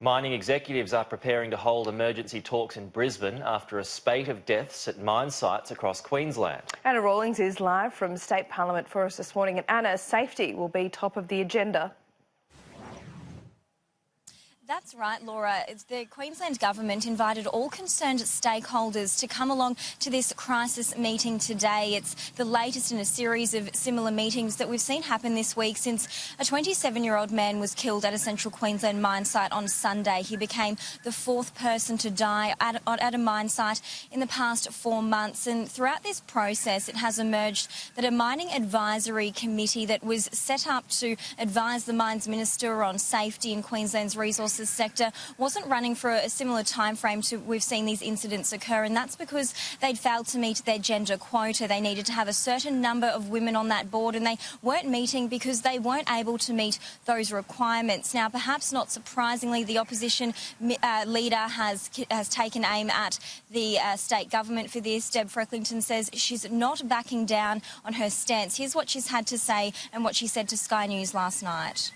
Mining executives are preparing to hold emergency talks in Brisbane after a spate of deaths at mine sites across Queensland. Anna Rawlings is live from State Parliament for us this morning. And Anna, safety will be top of the agenda. That's right, Laura. The Queensland Government invited all concerned stakeholders to come along to this crisis meeting today. It's the latest in a series of similar meetings that we've seen happen this week since a 27-year-old man was killed at a central Queensland mine site on Sunday. He became the fourth person to die at a mine site in the past 4 months. And throughout this process, it has emerged that a mining advisory committee that was set up to advise the Mines Minister on safety in Queensland's resources sector wasn't running for a similar time frame to we've seen these incidents occur, and that's because they'd failed to meet their gender quota. They needed to have a certain number of women on that board, and they weren't meeting because they weren't able to meet those requirements. Now, perhaps not surprisingly, the opposition leader has taken aim at the state government for this. Deb Frecklington says she's not backing down on her stance. Here's what she's had to say and what she said to Sky News last night.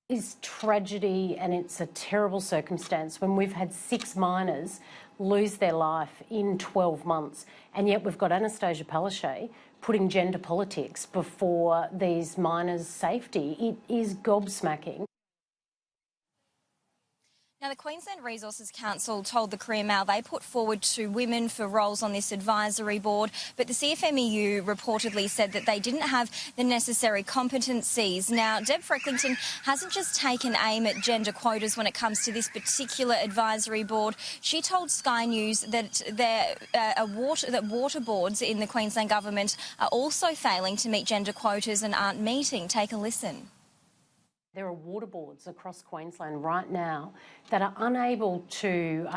Is tragedy, and it's a terrible circumstance when we've had 6 miners lose their life in 12 months, and yet we've got Anastasia Palaszczuk putting gender politics before these miners' safety. It is gobsmacking. Now, the Queensland Resources Council told the Courier Mail they put forward 2 women for roles on this advisory board, but the CFMEU reportedly said that they didn't have the necessary competencies. Now, Deb Frecklington hasn't just taken aim at gender quotas when it comes to this particular advisory board. She told Sky News that water boards in the Queensland government are also failing to meet gender quotas and aren't meeting. Take a listen. There are water boards across Queensland right now that are unable to,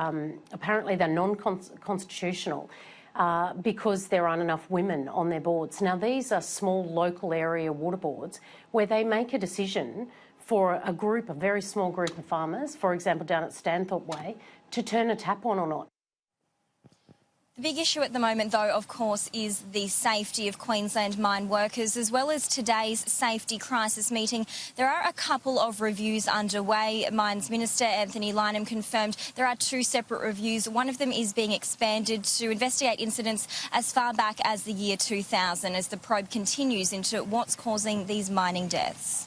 apparently they're non-constitutional because there aren't enough women on their boards. Now, these are small local area water boards where they make a decision for a group, a very small group of farmers, for example, down at Stanthorpe Way, to turn a tap on or not. The big issue at the moment, though, of course, is the safety of Queensland mine workers. As well as today's safety crisis meeting, there are a couple of reviews underway. Mines Minister Anthony Lynham confirmed there are 2 separate reviews. One of them is being expanded to investigate incidents as far back as the year 2000 as the probe continues into what's causing these mining deaths.